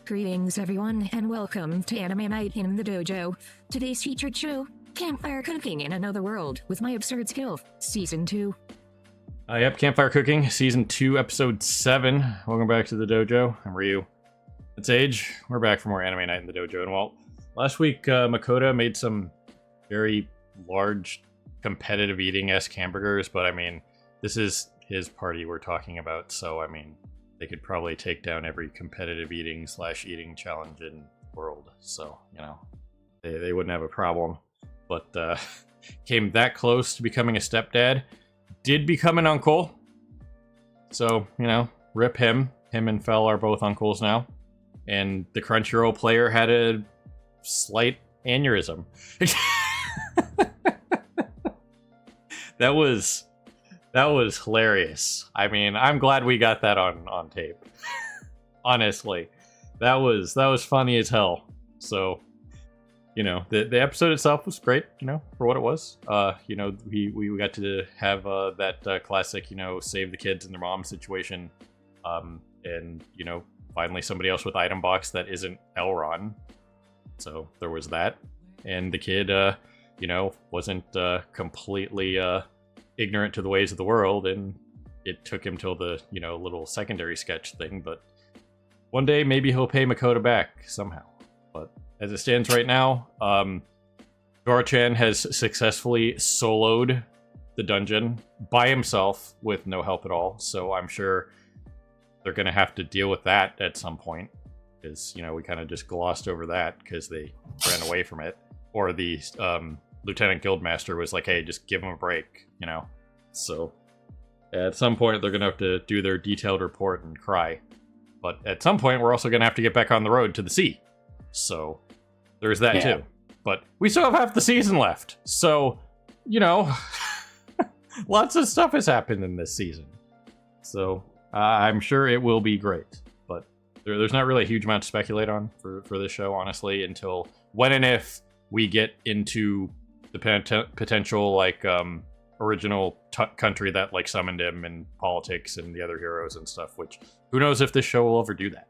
Greetings, everyone, and welcome to Anime Night in the Dojo. Today's featured show, Campfire Cooking in Another World with My Absurd Skill, Season 2. Yep, Campfire Cooking, Season 2, Episode 7. Welcome back to the dojo. I'm Ryu. It's Age. We're back for more Anime Night in the Dojo. And well, last week, Makoto made some very large competitive eating-esque hamburgers, but I mean, this is his party we're talking about, so I mean, they could probably take down every competitive eating/eating challenge in the world. So, you know, they wouldn't have a problem. But came that close to becoming a stepdad. Did become an uncle. So, you know, rip him. Him and Fel are both uncles now. And the Crunchyroll player had a slight aneurysm. That was hilarious. I mean, I'm glad we got that on tape. Honestly, that was funny as hell. So, you know, the episode itself was great, you know, for what it was. You know, we got to have that classic, you know, save the kids and their mom situation. And, you know, finally somebody else with item box that isn't Elron. So there was that. And the kid, you know, wasn't completely ignorant to the ways of the world, and it took him till the, you know, little secondary sketch thing, but one day maybe he'll pay Makoto back somehow. But as it stands right now, Dora-chan has successfully soloed the dungeon by himself with no help at all, so I'm sure they're gonna have to deal with that at some point, because, you know, we kind of just glossed over that because they ran away from it, or the Lieutenant Guildmaster was like, hey, just give him a break, you know? So, at some point, they're going to have to do their detailed report and cry. But at some point, we're also going to have to get back on the road to the sea. So, there's that too. But we still have half the season left. So, you know, lots of stuff has happened in this season. So, I'm sure it will be great. But there's not really a huge amount to speculate on for this show, honestly, until when and if we get into the potential, like, original country that, like, summoned him, and politics and the other heroes and stuff, which, who knows if this show will ever do that.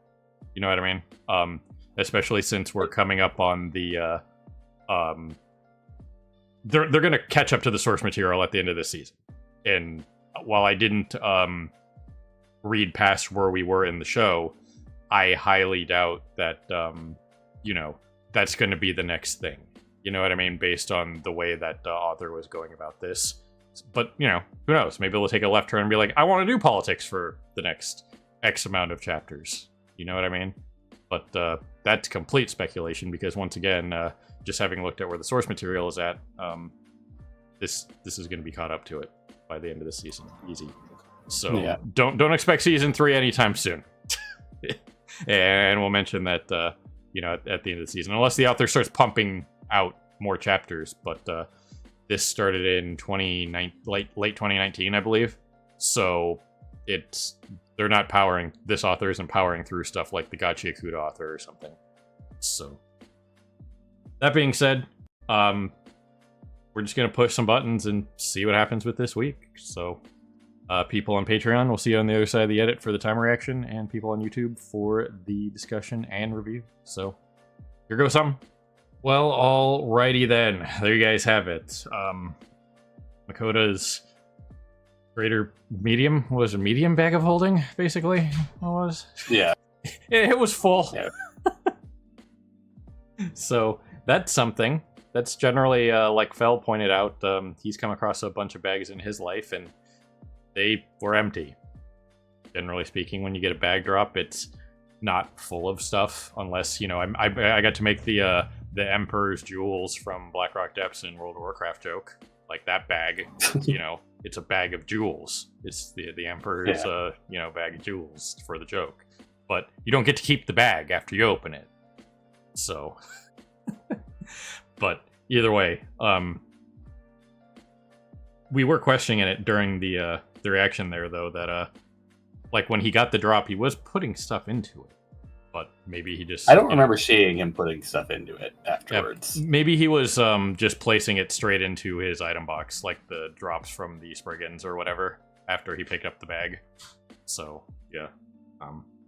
You know what I mean? Especially since we're coming up on the, they're gonna catch up to the source material at the end of this season. And while I didn't, read past where we were in the show, I highly doubt that, you know, that's gonna be the next thing. You know what I mean? Based on the way that the author was going about this. But, you know, who knows? Maybe they'll take a left turn and be like, I want to do politics for the next X amount of chapters. You know what I mean? But that's complete speculation, because once again, just having looked at where the source material is at, this is going to be caught up to it by the end of the season. Easy. So yeah. Don't expect season 3 anytime soon. And we'll mention that, you know, at the end of the season, unless the author starts pumping out more chapters, but this started in late 2019, I believe. So they're not powering, this author isn't powering through stuff like the Gachiakuta author or something. So that being said, we're just gonna push some buttons and see what happens with this week. So people on Patreon, we'll see you on the other side of the edit for the time reaction, and people on YouTube for the discussion and review. So here goes something. Well, alrighty then. There you guys have it. Makoto's greater medium was a medium bag of holding, basically. What was? Yeah. It was full. Yeah. So that's something. That's generally, like Fel pointed out, he's come across a bunch of bags in his life, and they were empty. Generally speaking, when you get a bag drop, it's not full of stuff, unless, you know, I got to make the Emperor's Jewels from Blackrock Depths in World of Warcraft joke. Like, that bag, you know, it's a bag of jewels. It's the Emperor's, you know, bag of jewels for the joke. But you don't get to keep the bag after you open it. So, but either way, we were questioning it during the reaction there, though, that, like, when he got the drop, he was putting stuff into it. But maybe he just... I don't remember seeing him putting stuff into it afterwards. Yeah, maybe he was just placing it straight into his item box, like the drops from the Spriggans or whatever, after he picked up the bag. So, yeah.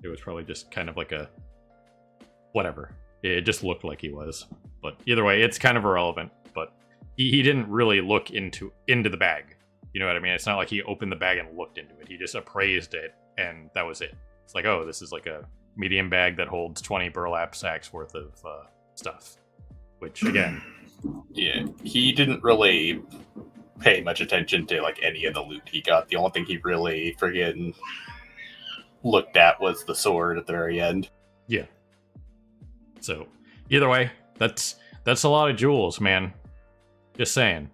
It was probably just kind of like a whatever. It just looked like he was. But either way, it's kind of irrelevant. But he didn't really look into the bag. You know what I mean? It's not like he opened the bag and looked into it. He just appraised it, and that was it. It's like, oh, this is like a medium bag that holds 20 burlap sacks worth of stuff. Which, again... Yeah, he didn't really pay much attention to like any of the loot he got. The only thing he really friggin' looked at was the sword at the very end. Yeah. So, either way, that's a lot of jewels, man. Just saying.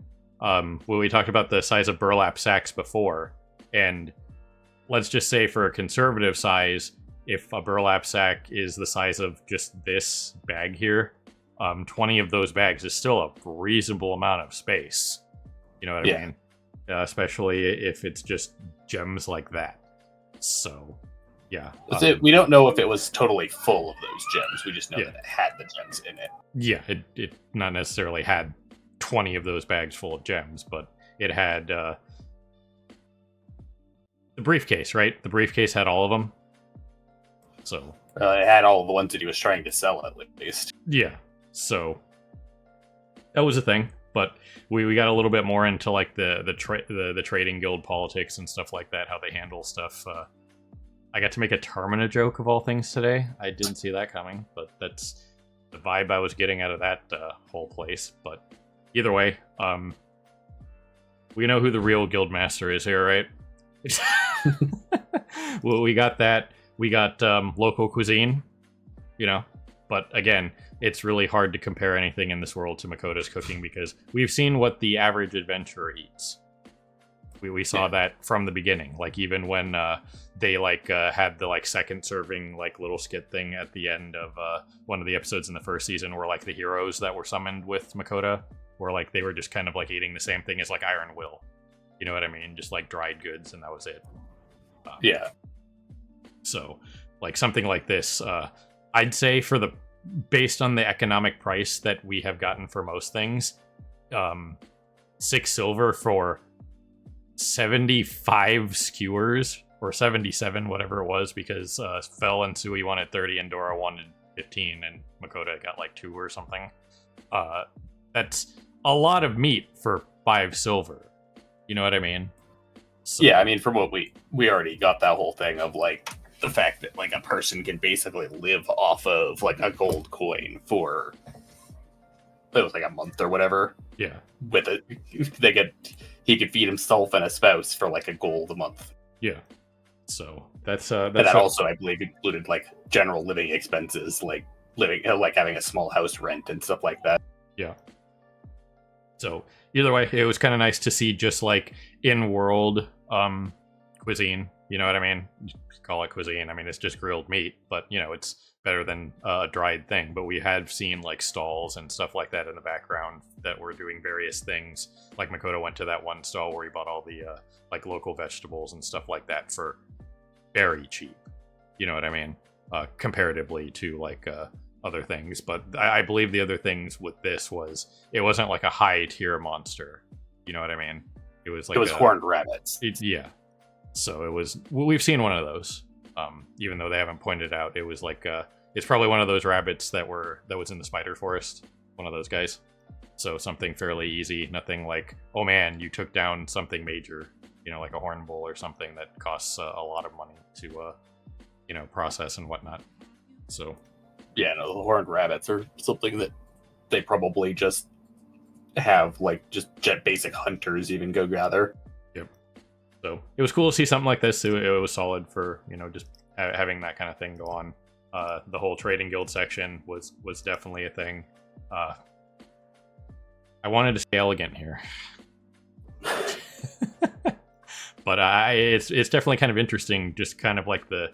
We talked about the size of burlap sacks before, and let's just say for a conservative size, if a burlap sack is the size of just this bag here, 20 of those bags is still a reasonable amount of space. You know what I mean? Especially if it's just gems like that. So, yeah. We don't know if it was totally full of those gems. We just know that it had the gems in it. Yeah, it not necessarily had 20 of those bags full of gems, but it had the briefcase, right? The briefcase had all of them. So it had all of the ones that he was trying to sell, at least. Yeah. So that was a thing, but we got a little bit more into like the trading guild politics and stuff like that, how they handle stuff. I got to make a Termina joke of all things today. I didn't see that coming, but that's the vibe I was getting out of that whole place. But either way, we know who the real guild master is here, right? Well, we got that. We got local cuisine, you know, but again, it's really hard to compare anything in this world to Makoto's cooking because we've seen what the average adventurer eats. We saw that from the beginning, like even when they had the like second serving like little skit thing at the end of one of the episodes in the first season where like the heroes that were summoned with Makoto were like they were just kind of like eating the same thing as like Iron Will. You know what I mean? Just like dried goods, and that was it. Yeah. So, like something like this, I'd say based on the economic price that we have gotten for most things, 6 silver for 75 skewers, or 77, whatever it was, because Fel and Sui wanted 30 and Dora wanted 15, and Makoto got like 2 or something. That's a lot of meat for 5 silver. You know what I mean? So, yeah, I mean, from what we already got that whole thing of like the fact that like a person can basically live off of like a gold coin for it was like a month or whatever. Yeah. With it, he could feed himself and a spouse for like a gold a month. Yeah. So that's that also, I believe, included like general living expenses, like having a small house rent and stuff like that. Yeah. So either way, it was kind of nice to see just like in-world cuisine. You know what I mean? You call it cuisine. I mean, it's just grilled meat, but you know, it's better than a dried thing. But we had seen like stalls and stuff like that in the background that were doing various things. Like Makoto went to that one stall where he bought all the like local vegetables and stuff like that for very cheap. You know what I mean? Comparatively to like other things. But I believe the other things with this was it wasn't like a high tier monster. You know what I mean? It was like horned rabbits. Yeah. So it was. We've seen one of those. Even though they haven't pointed out, it was like it's probably one of those rabbits that was in the spider forest. One of those guys. So something fairly easy. Nothing like, oh man, you took down something major. You know, like a horn bull or something that costs a lot of money to process and whatnot. So. Yeah, no, the horned rabbits are something that they probably just have like just basic hunters even go gather. Yep. So it was cool to see something like this. It was solid for just having that kind of thing go on. The whole trading guild section was definitely a thing. I wanted to stay elegant here, but it's definitely kind of interesting. Just kind of like the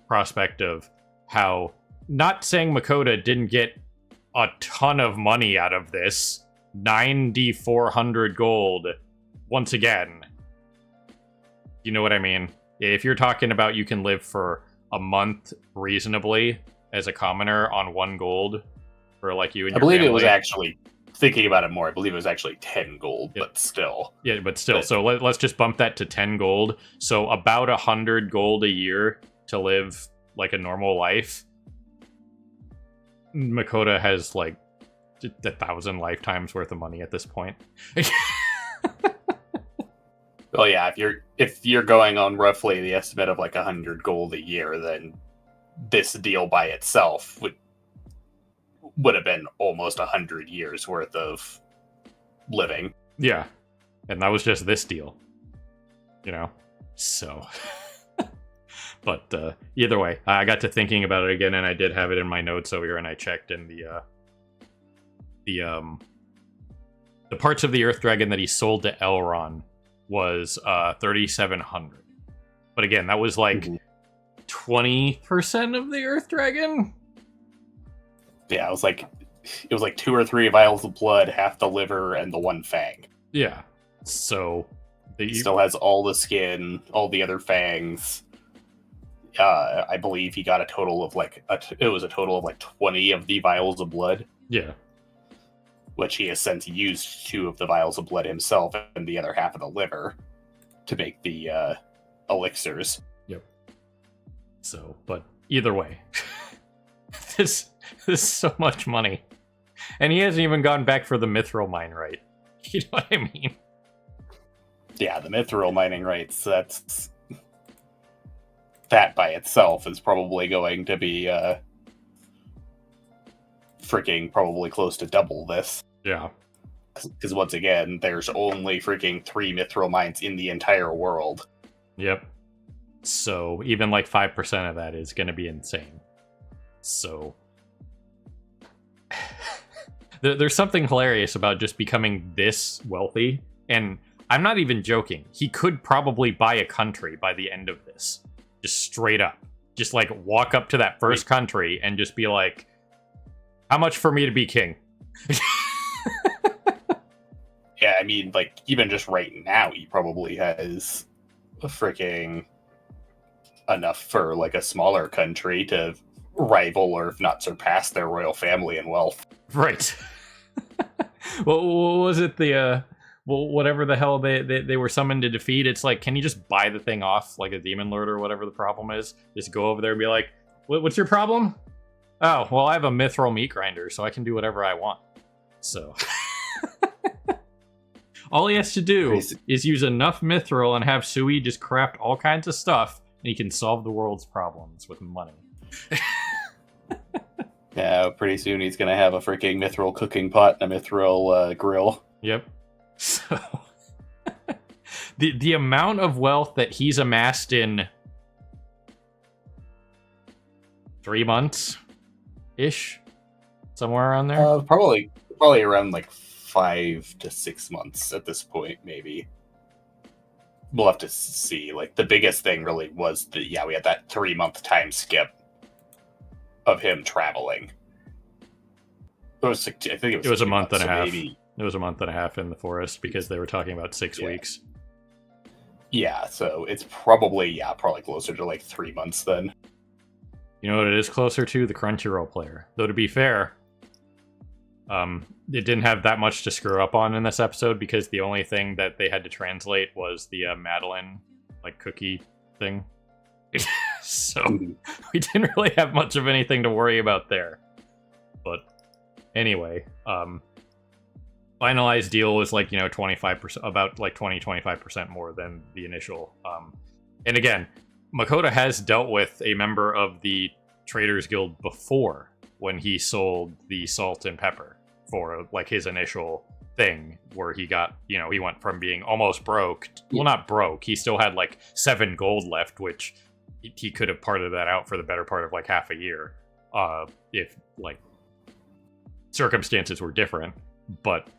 prospect of how. Not saying Makoto didn't get a ton of money out of this. 9,400 gold. Once again. You know what I mean? If you're talking about you can live for a month reasonably as a commoner on 1 gold for like you and your family. I believe it was actually, thinking about it more, I believe it was actually 10 gold, yep. But still. Yeah, but still. So let's just bump that to 10 gold. So about 100 gold a year to live like a normal life. Makoto has like 1,000 lifetimes worth of money at this point. Well, yeah, if you're going on roughly the estimate of like 100 gold a year, then this deal by itself would have been almost 100 years worth of living. Yeah, and that was just this deal, so. But either way, I got to thinking about it again, and I did have it in my notes over here, and I checked, and the parts of the Earth Dragon that he sold to Elrond was 3,700. But again, that was like 20% of the Earth Dragon. Yeah, it was like 2 or 3 vials of blood, half the liver, and the 1 fang. Yeah, so he still has all the skin, all the other fangs. I believe he got a total of like 20 of the vials of blood. Yeah, which he has since used 2 of the vials of blood himself and the other half of the liver to make the elixirs. Yep. So, but either way, this is so much money, and he hasn't even gone back for the mithril mine right. You know what I mean? Yeah, the mithril mining rights. That by itself is probably going to be freaking probably close to double this. Yeah. Because once again, there's only freaking 3 mithril mines in the entire world. Yep. So even like 5% of that is going to be insane. So there's something hilarious about just becoming this wealthy. And I'm not even joking. He could probably buy a country by the end of this. Just straight up. Just like walk up to that first country and just be like, how much for me to be king? Yeah, I mean, like, even just right now, he probably has freaking enough for like a smaller country to rival or if not surpass their royal family in wealth. Right. What was it? Whatever the hell they were summoned to defeat. It's like, can you just buy the thing off like a demon lord or whatever the problem is? Just go over there and be like, what's your problem? Oh, well, I have a mithril meat grinder, so I can do whatever I want. So all he has to do is use enough mithril and have Sui just craft all kinds of stuff, and he can solve the world's problems with money. Yeah, pretty soon he's gonna have a freaking mithril cooking pot and a mithril grill. Yep. So the amount of wealth that he's amassed in 3 months ish, somewhere around there. Probably around like 5 to 6 months at this point, maybe. We'll have to see. Like, the biggest thing really was we had that 3-month time skip of him traveling. I think it was a month and a half. Maybe. It was a month and a half in the forest because they were talking about 6 weeks. Yeah, so it's probably closer to like 3 months then. You know what it is closer to? The Crunchyroll player. Though to be fair, it didn't have that much to screw up on in this episode because the only thing that they had to translate was the Madeline like cookie thing. So we didn't really have much of anything to worry about there. But anyway, finalized deal was like, 25%, about like 20-25% more than the initial. And again, Makoto has dealt with a member of the Traders Guild before when he sold the salt and pepper for like his initial thing where he got, he went from being almost broke. Well, not broke. He still had like 7 gold left, which he could have parted that out for the better part of like half a year. If like circumstances were different, but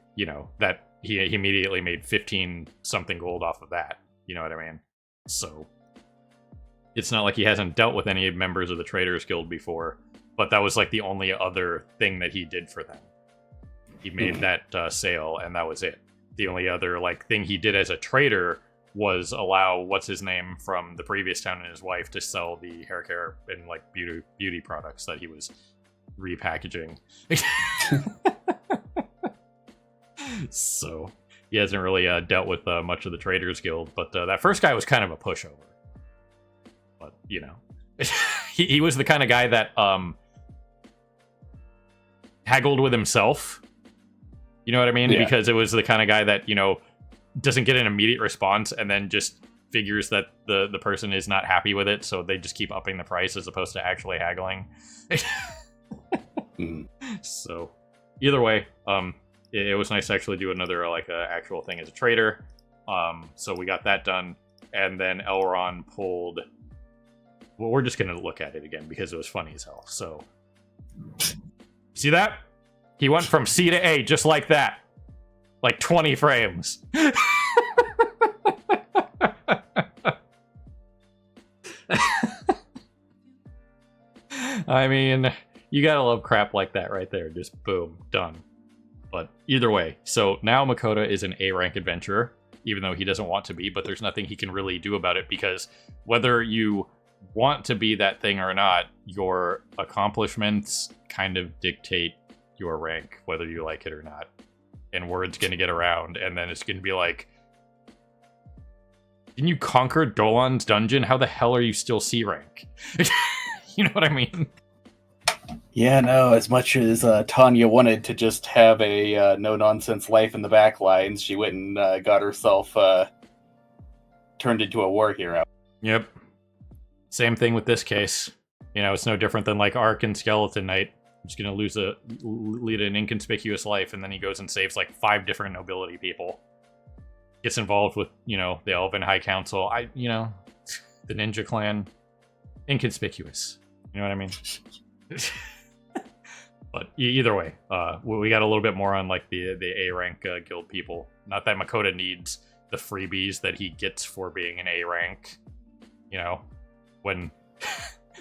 that he immediately made 15 something gold off of that. You know what I mean? So it's not like he hasn't dealt with any members of the Traders Guild before, but that was like the only other thing that he did for them. He made that sale, and that was it. The only other like thing he did as a trader was allow what's his name from the previous town and his wife to sell the hair care and like beauty products that he was repackaging. So he hasn't really dealt with much of the Traders Guild, but that first guy was kind of a pushover. But he was the kind of guy that haggled with himself. You know what I mean? Yeah. Because it was the kind of guy that, doesn't get an immediate response and then just figures that the person is not happy with it, so they just keep upping the price as opposed to actually haggling. So either way, it was nice to actually do another actual thing as a trader. So we got that done, and then Elron pulled. Well, we're just gonna look at it again because it was funny as hell. So see that? He went from C to A just like that. Like 20 frames. I mean, you gotta love crap like that right there. Just boom, done. But either way, so now Makoto is an A rank adventurer, even though he doesn't want to be, but there's nothing he can really do about it because whether you want to be that thing or not, your accomplishments kind of dictate your rank, whether you like it or not. And word's gonna get around, and then it's gonna be like, didn't you conquer Dolan's dungeon? How the hell are you still C rank? You know what I mean? Yeah, no, as much as Tanya wanted to just have a no-nonsense life in the backlines, she went and got herself turned into a war hero. Yep. Same thing with this case. It's no different than like Ark and Skeleton Knight. Just gonna lead an inconspicuous life, and then he goes and saves like 5 different nobility people. Gets involved with, the Elven High Council. The Ninja Clan. Inconspicuous. You know what I mean? But either way, we got a little bit more on like the A rank guild people. Not that Makoto needs the freebies that he gets for being an A rank. When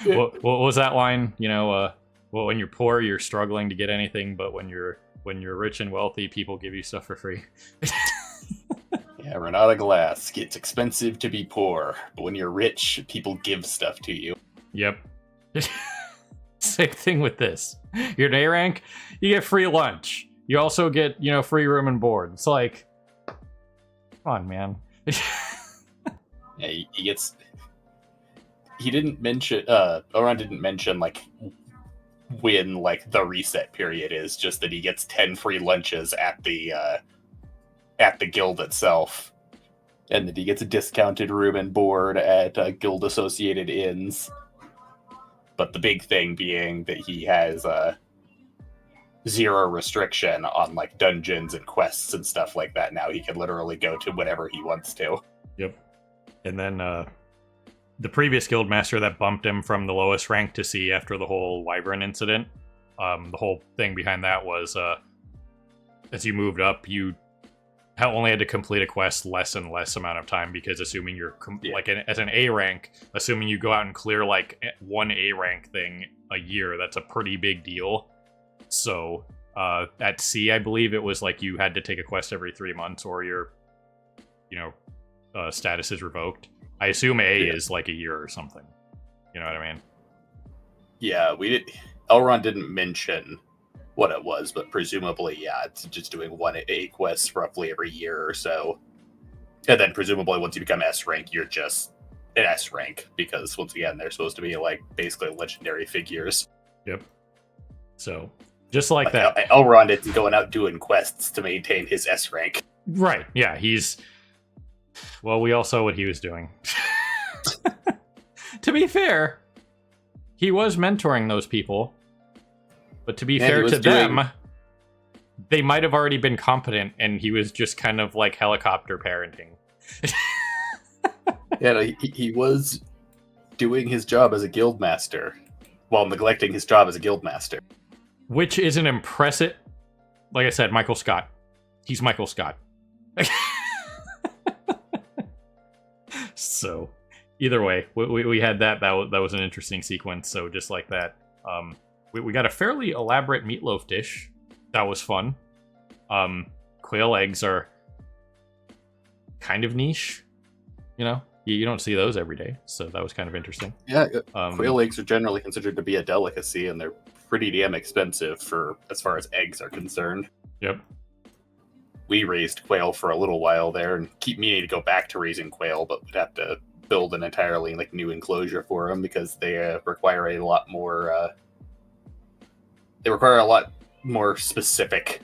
what was that line? Well, when you're poor, you're struggling to get anything, but when you're rich and wealthy, people give you stuff for free. Yeah, Renata Glass. It's expensive to be poor, but when you're rich, people give stuff to you. Yep. Same thing with this. You're an A rank, you get free lunch. You also get, free room and board. It's like, come on, man. Yeah, he gets. He didn't mention. Oran didn't mention like when like the reset period is. Just that he gets 10 free lunches at the guild itself, and that he gets a discounted room and board at guild associated inns. But the big thing being that he has 0 restriction on like dungeons and quests and stuff like that. Now he can literally go to whatever he wants to. Yep. And then the previous guild master that bumped him from the lowest rank to C after the whole Wyvern incident, the whole thing behind that was as you moved up, you only had to complete a quest less and less amount of time, because assuming you're as an A rank, assuming you go out and clear like one A rank thing a year, that's a pretty big deal. So at C, I believe it was like you had to take a quest every 3 months or your status is revoked. I assume A is like a year or something. You know what I mean? Yeah, Elron didn't mention what it was, but presumably, yeah, it's just doing 1 A quest roughly every year or so. And then presumably once you become S rank, you're just an S rank, because once again, they're supposed to be like basically legendary figures. Yep. So just like that. Elrond is going out doing quests to maintain his S rank. Right. Yeah, well, we all saw what he was doing. To be fair, he was mentoring those people. But to be fair to them, they might have already been competent, and he was just kind of like helicopter parenting. Yeah, no, he was doing his job as a guild master while neglecting his job as a guild master. Which is an impressive... Like I said, Michael Scott. He's Michael Scott. So, either way, we had that. That was an interesting sequence. So, just like that, we got a fairly elaborate meatloaf dish. That was fun. Quail eggs are kind of niche. You don't see those every day, so that was kind of interesting. Yeah, quail eggs are generally considered to be a delicacy, and they're pretty damn expensive as far as eggs are concerned. Yep. We raised quail for a little while there, and keep meaning to go back to raising quail, but we'd have to build an entirely new enclosure for them because they require a lot more. They require a lot more specific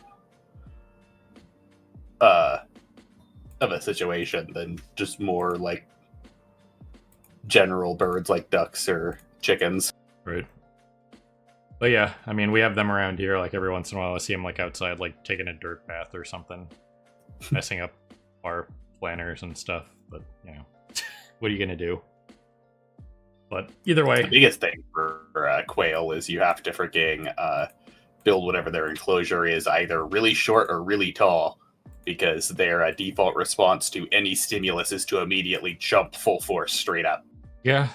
of a situation than just more like general birds like ducks or chickens. Right. But yeah, I mean, we have them around here. Like every once in a while, I see them like outside, like taking a dirt bath or something, messing up our planners and stuff. But you know, what are you gonna do? But either way, The biggest thing for quail is you have to freaking build whatever their enclosure is either really short or really tall, because their default response to any stimulus is to immediately jump full force straight up. yeah,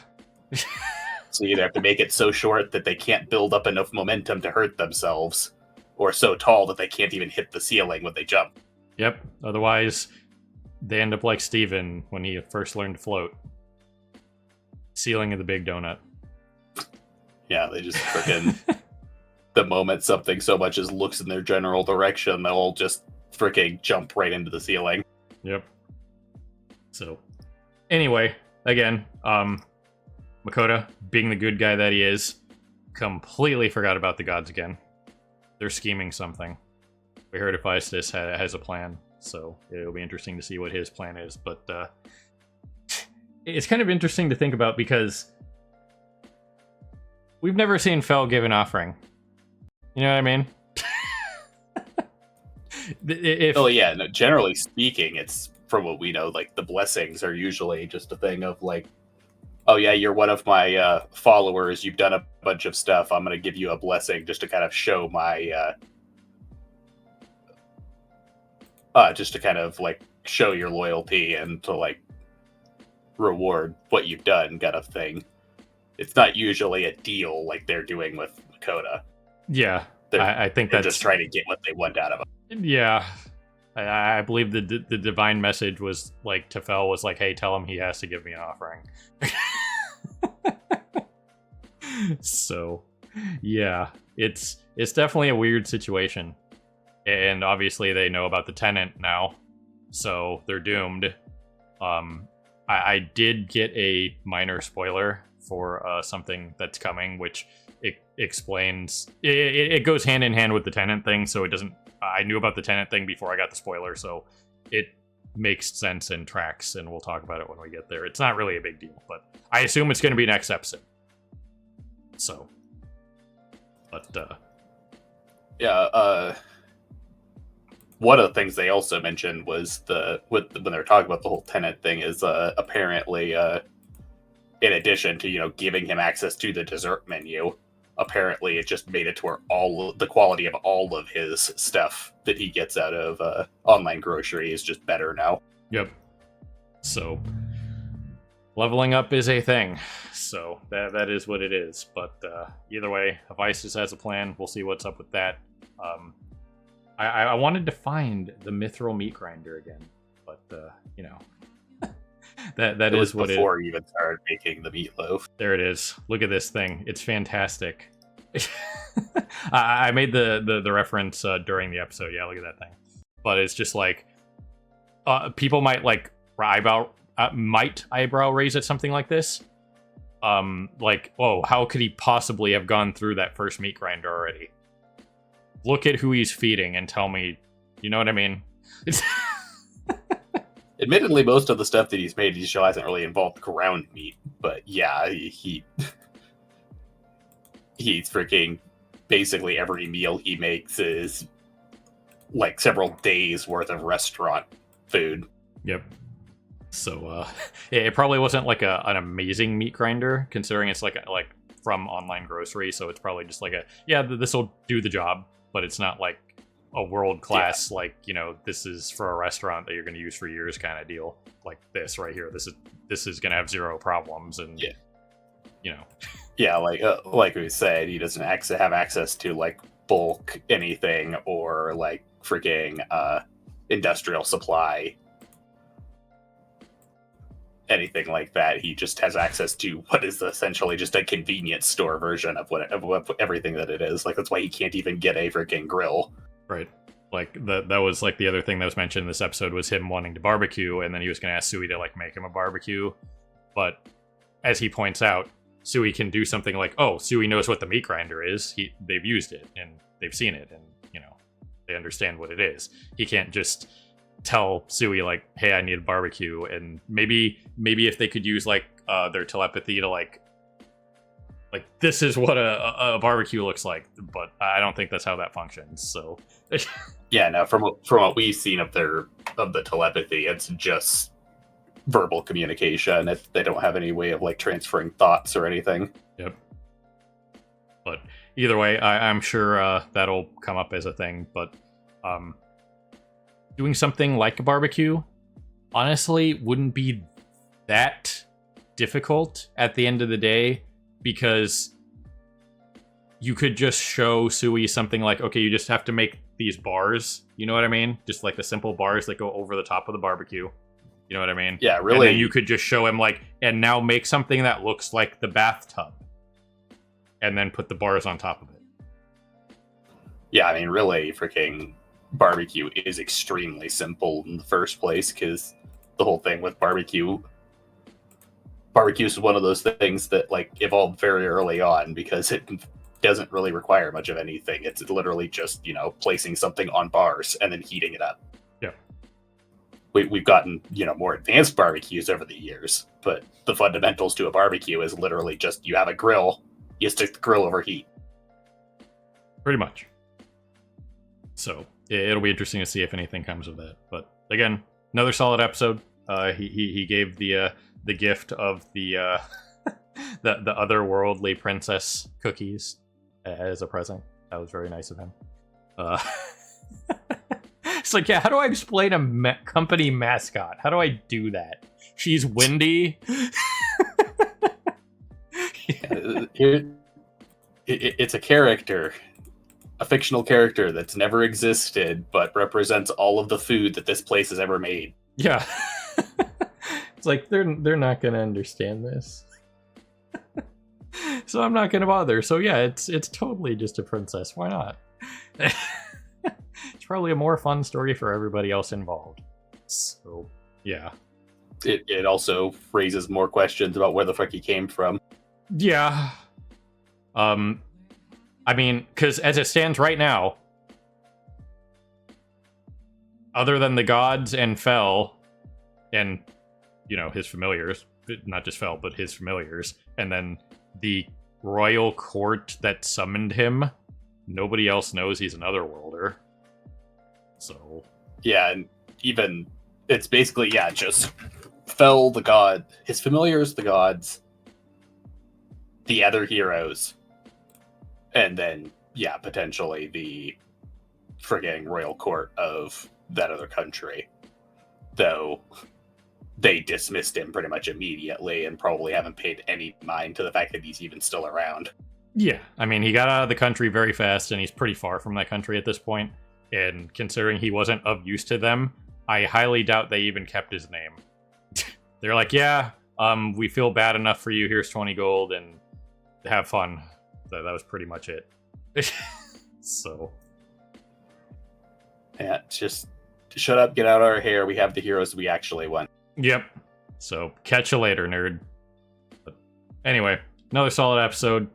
So you either have to make it so short that they can't build up enough momentum to hurt themselves, or so tall that they can't even hit the ceiling when they jump. yep. Otherwise, they end up like Steven when he first learned to float. Ceiling of the big donut. Yeah, they just freaking the moment something so much as looks in their general direction, they'll just freaking jump right into the ceiling. Yep. So, anyway, again, Makoto, being the good guy that he is, completely forgot about the gods again. They're scheming something. We heard Hephaestus has a plan, so it'll be interesting to see what his plan is. But it's kind of interesting to think about because we've never seen Fel give an offering. You know what I mean? Oh yeah, no, generally speaking, it's from what we know, like the blessings are usually just a thing of like, oh yeah, you're one of my followers, you've done a bunch of stuff, I'm going to give you a blessing just to kind of show my just to kind of like show your loyalty and to like reward what you've done kind of thing. It's not usually a deal like they're doing with Makoto. Yeah, I think they're that's just trying to get what they want out of him. Yeah, I believe the divine message was like to Fel was like, hey, tell him he has to give me an offering. So, yeah, it's definitely a weird situation, and obviously they know about the tenant now, so they're doomed. I did get a minor spoiler for something that's coming, which it explains it goes hand in hand with the tenant thing, so it doesn't. I knew about the tenant thing before I got the spoiler, so it makes sense and tracks, and we'll talk about it when we get there. It's not really a big deal, but I assume it's going to be next episode. So, but yeah, one of the things they also mentioned was when they were talking about the whole tenant thing is apparently in addition to giving him access to the dessert menu, apparently it just made it to where the quality of all of his stuff that he gets out of online grocery is just better now. Yep. So leveling up is a thing. So that is what it is. But either way, Hephaestus has a plan. We'll see what's up with that. I wanted to find the mithril meat grinder again, but that is what it is. Before you even started making the meatloaf. There it is. Look at this thing. It's fantastic. I made the reference during the episode. Yeah, look at that thing. But it's just like people might like eyebrow raise at something like this. Like, oh, how could he possibly have gone through that first meat grinder already? Look at who he's feeding and tell me, you know what I mean? Admittedly, most of the stuff that he's made, he show hasn't really involved ground meat, but yeah, he's freaking basically every meal he makes is like several days worth of restaurant food. Yep. So it probably wasn't like an amazing meat grinder, considering it's like from online grocery, so it's probably just like this will do the job, but it's not like a world class this is for a restaurant that you're going to use for years kind of deal. Like this right here, this is going to have zero problems, and yeah, like we said, he doesn't have access to like bulk anything or like freaking industrial supply, anything like that. He just has access to what is essentially just a convenience store version of everything that it is. Like that's why he can't even get a freaking grill. Right. Like that was like the other thing that was mentioned in this episode was him wanting to barbecue, and then he was going to ask Sui to like make him a barbecue. But as he points out, Sui can do something like, oh, Sui knows what the meat grinder is. They've used it and they've seen it, and they understand what it is. He can't just tell Sui like, hey, I need a barbecue, and maybe if they could use like their telepathy to like this is what a barbecue looks like, but I don't think that's how that functions. So yeah, no, from what we've seen of the telepathy, it's just verbal communication. They don't have any way of like transferring thoughts or anything. Yep. But either way, I'm sure that'll come up as a thing. But doing something like a barbecue, honestly, wouldn't be that difficult at the end of the day, because you could just show Sui something like, okay, you just have to make these bars. You know what I mean? Just like the simple bars that go over the top of the barbecue. You know what I mean? Yeah, really. And then you could just show him like, and now make something that looks like the bathtub, and then put the bars on top of it. Yeah, I mean, really, freaking barbecue is extremely simple in the first place, because the whole thing with barbecue is one of those things that like evolved very early on, because it doesn't really require much of anything. It's literally just, placing something on bars and then heating it up. Yeah. We've gotten, more advanced barbecues over the years, but the fundamentals to a barbecue is literally just you have a grill, you stick the grill over heat. Pretty much. So it'll be interesting to see if anything comes of that. But again, another solid episode. He gave the gift of the the otherworldly princess cookies as a present. That was very nice of him. It's like, yeah, how do I explain a company mascot? How do I do that? She's windy. It's a character, a fictional character that's never existed, but represents all of the food that this place has ever made. Yeah. It's like, they're not going to understand this. So I'm not going to bother. So yeah, it's totally just a princess. Why not? It's probably a more fun story for everybody else involved. So, yeah. It also raises more questions about where the fuck he came from. Yeah. I mean, because as it stands right now, other than the gods and Fel, and, his familiars, not just Fel, but his familiars, and then the royal court that summoned him, nobody else knows he's an otherworlder. So yeah, and even it's basically just Fel the god, his familiars the gods, the other heroes, and then potentially the frigging royal court of that other country. Though they dismissed him pretty much immediately and probably haven't paid any mind to the fact that he's even still around. Yeah, I mean, he got out of the country very fast, and he's pretty far from that country at this point. And considering he wasn't of use to them, I highly doubt they even kept his name. They're like, yeah, we feel bad enough for you. Here's 20 gold, and have fun. That was pretty much it. So. Yeah, just shut up, get out of our hair. We have the heroes we actually want. Yep. So, catch you later, nerd. But anyway, another solid episode.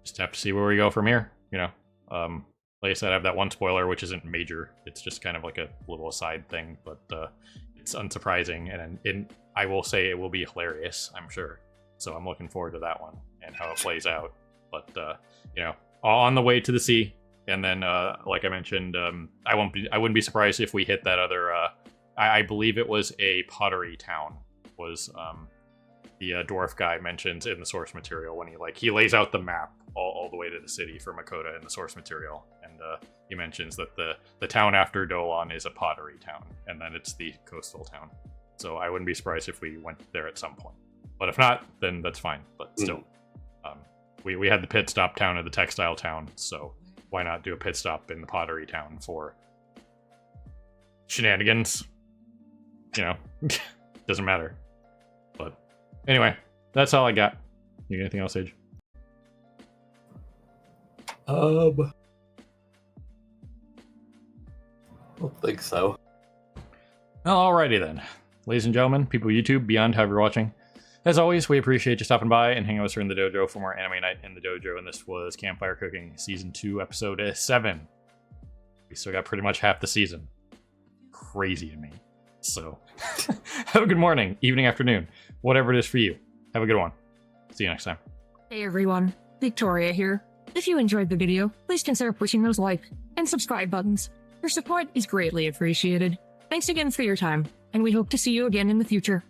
Just have to see where we go from here, Like I said, I have that one spoiler, which isn't major. It's just kind of like a little aside thing, but it's unsurprising, and I will say it will be hilarious, I'm sure. So I'm looking forward to that one and how it plays out. But on the way to the sea, and then like I mentioned, I wouldn't be surprised if we hit that other. I believe it was a pottery town. Was the dwarf guy mentions in the source material when he lays out the map all the way to the city for Makoto in the source material, and he mentions that the town after Dolan is a pottery town, and then it's the coastal town. So I wouldn't be surprised if we went there at some point. But if not, then that's fine. But still, we had the pit stop town of the textile town, so why not do a pit stop in the pottery town for shenanigans? Doesn't matter. But anyway, that's all I got. You got anything else, Sage? I don't think so. Alrighty then. Ladies and gentlemen, people of YouTube, beyond, however you're watching, As always, we appreciate you stopping by and hanging with us here in the dojo for more Anime Night in the Dojo, and this was Campfire Cooking, Season 2, Episode 7. We still got pretty much half the season. Crazy to me. So, have a good morning, evening, afternoon, whatever it is for you. Have a good one. See you next time. Hey everyone, Victoria here. If you enjoyed the video, please consider pushing those like and subscribe buttons. Your support is greatly appreciated. Thanks again for your time, and we hope to see you again in the future.